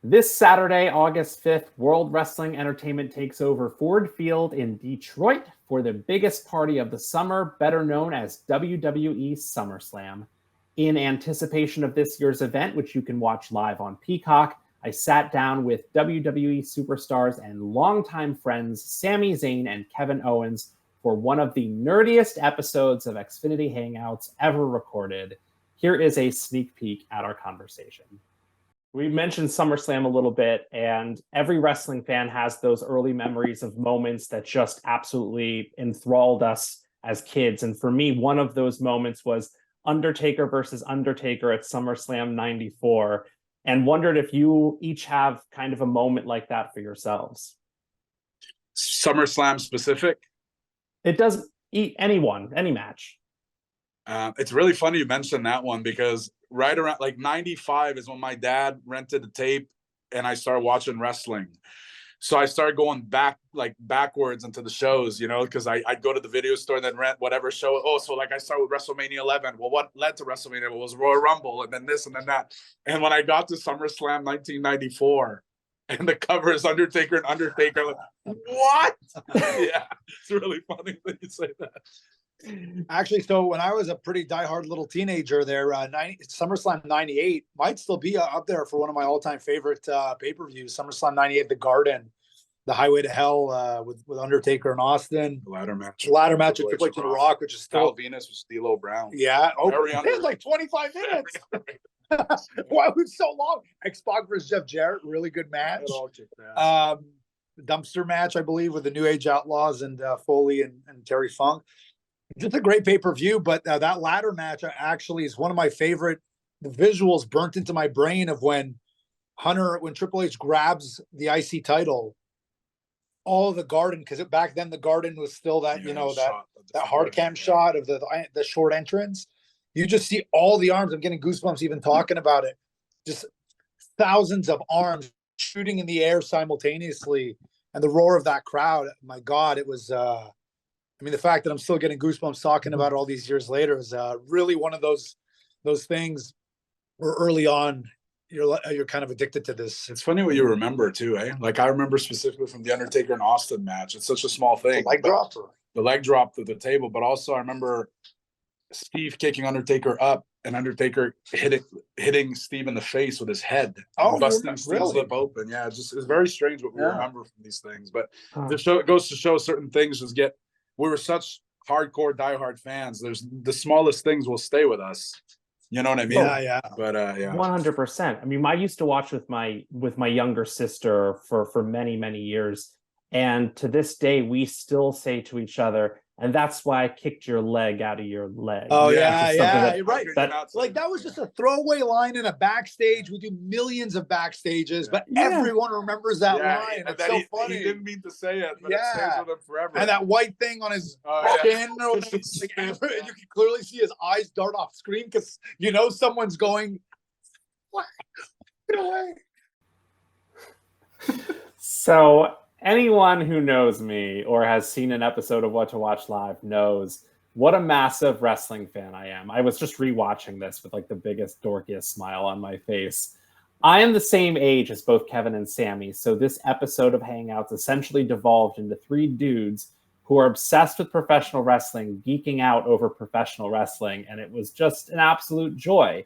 This Saturday, August 5th, World Wrestling Entertainment takes over Ford Field in Detroit for the biggest party of the summer, better known as WWE SummerSlam. In anticipation of this year's event, which you can watch live on Peacock, I sat down with WWE superstars and longtime friends Sami Zayn and Kevin Owens for one of the nerdiest episodes of Xfinity Hangouts ever recorded. Here is a sneak peek at our conversation. We mentioned SummerSlam a little bit, and every wrestling fan has those early memories of moments that just absolutely enthralled us as kids. And for me, one of those moments was Undertaker versus Undertaker at SummerSlam 94, and wondered if you each have kind of a moment like that for yourselves. SummerSlam specific? It does anyone, any match. It's really funny you mentioned that one because right around like 95 is when my dad rented the tape and I started watching wrestling. So I started going backwards into the shows, because I'd go to the video store and then rent whatever show. Oh, so like I started with WrestleMania 11. Well, what led to WrestleMania was Royal Rumble and then this and then that. And when I got to SummerSlam 1994 and the cover is Undertaker and Undertaker, like, what? Yeah, it's really funny that you say that. Actually, so when I was a pretty diehard little teenager there, SummerSlam 98 might still be up there for one of my all-time favorite pay-per-views. SummerSlam 98, The Garden, the Highway to Hell with Undertaker and Austin. The ladder match. Of Triple H and The Rock, which is still... Val Venus with D'Lo Brown. Yeah. Oh, it was like 25 minutes. Why was it so long? X-Pac versus Jeff Jarrett, really good match. The dumpster match, I believe, with the New Age Outlaws and Foley and Terry Funk. Just a great pay-per-view, but that ladder match actually is one of my favorite. The visuals burnt into my brain of when Triple H grabs the IC title, all of the Garden, because back then the Garden was still that, that hard cam shot of the short entrance. You just see all the arms. I'm getting goosebumps even talking about it. Just thousands of arms shooting in the air simultaneously, and the roar of that crowd. My God, it was. The fact that I'm still getting goosebumps talking about it all these years later is really one of those things where early on you're kind of addicted to this. It's funny what you remember too, eh? Like I remember specifically from the Undertaker and Austin match. It's such a small thing. The leg drop through the table, but also I remember Steve kicking Undertaker up and Undertaker hitting Steve in the face with his head, busting Steve's lip open. Yeah, it's very strange what we remember from these things. But it goes to show certain things we were such hardcore diehard fans. There's the smallest things will stay with us. You know what I mean? Yeah. But 100%. I used to watch with my younger sister for many, many years. And to this day, we still say to each other, and that's why I kicked your leg out of your leg. Oh, yeah. Right. That was just a throwaway line in a backstage. We do millions of backstages, but everyone remembers that line. It's so funny. He didn't mean to say it, but it stays with him forever. And that white thing on his chin, you can clearly see his eyes dart off screen because someone's going, what? Get away. So anyone who knows me or has seen an episode of What to Watch Live knows what a massive wrestling fan I am. I was just rewatching this with like the biggest, dorkiest smile on my face. I am the same age as both Kevin and Sami, so this episode of Hangouts essentially devolved into three dudes who are obsessed with professional wrestling, geeking out over professional wrestling, and it was just an absolute joy.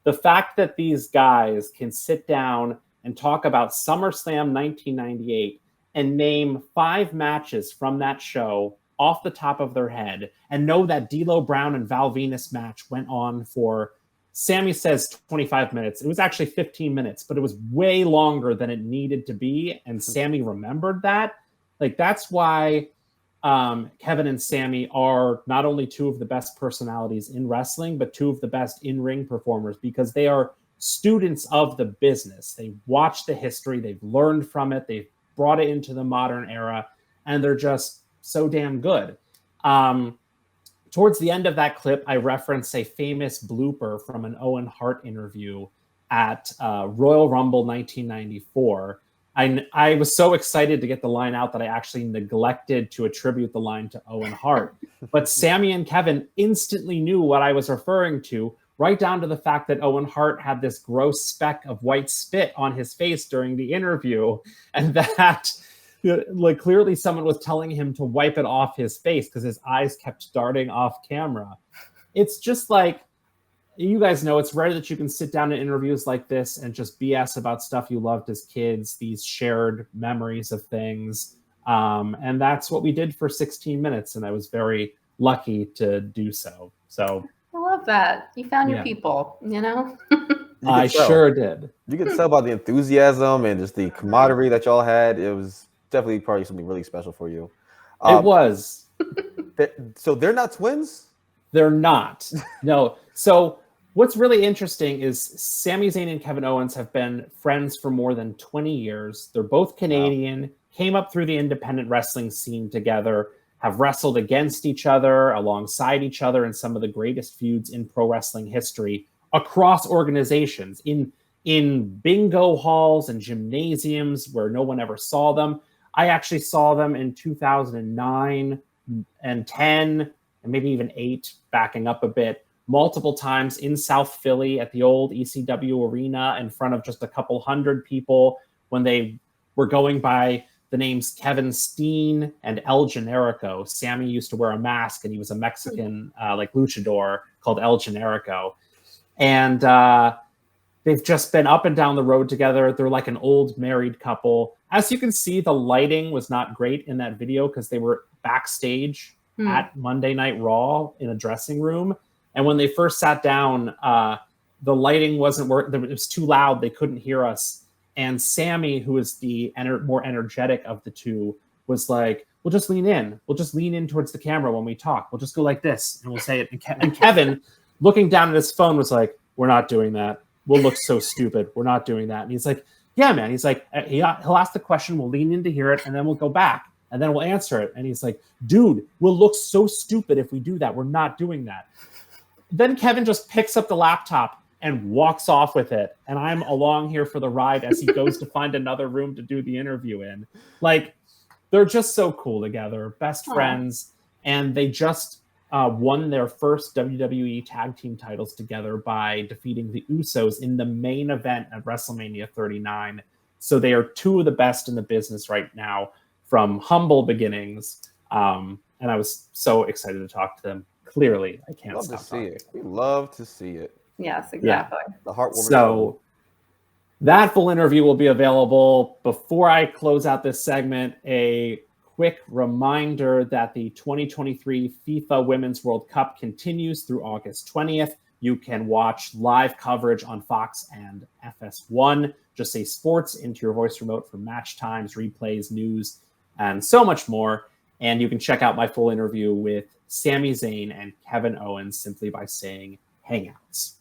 The fact that these guys can sit down and talk about SummerSlam 1998 and name 5 matches from that show off the top of their head and know that D'Lo Brown and Val Venus match went on for, Sami says 25 minutes. It was actually 15 minutes, but it was way longer than it needed to be. And Sami remembered that. Like, that's why Kevin and Sami are not only two of the best personalities in wrestling, but two of the best in-ring performers because they are students of the business. They watch the history. They've learned from it. They've brought it into the modern era, and they're just so damn good. Towards the end of that clip, I reference a famous blooper from an Owen Hart interview at Royal Rumble 1994. I was so excited to get the line out that I actually neglected to attribute the line to Owen Hart. But Sami and Kevin instantly knew what I was referring to right down to the fact that Owen Hart had this gross speck of white spit on his face during the interview, and that like clearly someone was telling him to wipe it off his face because his eyes kept darting off camera. It's just like, you guys know, it's rare that you can sit down in interviews like this and just BS about stuff you loved as kids, these shared memories of things. And that's what we did for 16 minutes. And I was very lucky to do so. So I love that. You found your people, you know? I sure did. You could tell by the enthusiasm and just the camaraderie that y'all had. It was definitely probably something really special for you. It was. So they're not twins? They're not. No. So what's really interesting is Sami Zayn and Kevin Owens have been friends for more than 20 years. They're both Canadian, came up through the independent wrestling scene together, have wrestled against each other, alongside each other in some of the greatest feuds in pro wrestling history across organizations, in bingo halls and gymnasiums where no one ever saw them. I actually saw them in 2009 and 10 and maybe even 8, backing up a bit, multiple times in South Philly at the old ECW arena in front of just a couple hundred people when they were going by the names Kevin Steen and El Generico. Sammy used to wear a mask, and he was a Mexican like luchador called El Generico. And they've just been up and down the road together. They're like an old married couple. As you can see, the lighting was not great in that video because they were backstage at Monday Night Raw in a dressing room. And when they first sat down, the lighting wasn't working. It was too loud. They couldn't hear us. And Sammy, who is the more energetic of the two, was like, we'll just lean in. We'll just lean in towards the camera when we talk. We'll just go like this, and we'll say it. And Kevin, looking down at his phone, was like, we're not doing that. We'll look so stupid. We're not doing that. And he's like, yeah, man. He's like, he'll ask the question. We'll lean in to hear it, and then we'll go back, and then we'll answer it. And he's like, dude, we'll look so stupid if we do that. We're not doing that. Then Kevin just picks up the laptop and walks off with it. And I'm along here for the ride as he goes to find another room to do the interview in. Like, they're just so cool together, best friends. And they just won their first WWE tag team titles together by defeating the Usos in the main event at WrestleMania 39. So they are two of the best in the business right now from humble beginnings. And I was so excited to talk to them. Clearly, I can't stop talking. Love to see it. We love to see it. Yes, exactly. Yeah. The heartwarming. So that full interview will be available. Before I close out this segment, a quick reminder that the 2023 FIFA Women's World Cup continues through August 20th. You can watch live coverage on Fox and FS1. Just say sports into your voice remote for match times, replays, news, and so much more. And you can check out my full interview with Sami Zayn and Kevin Owens simply by saying Hangouts.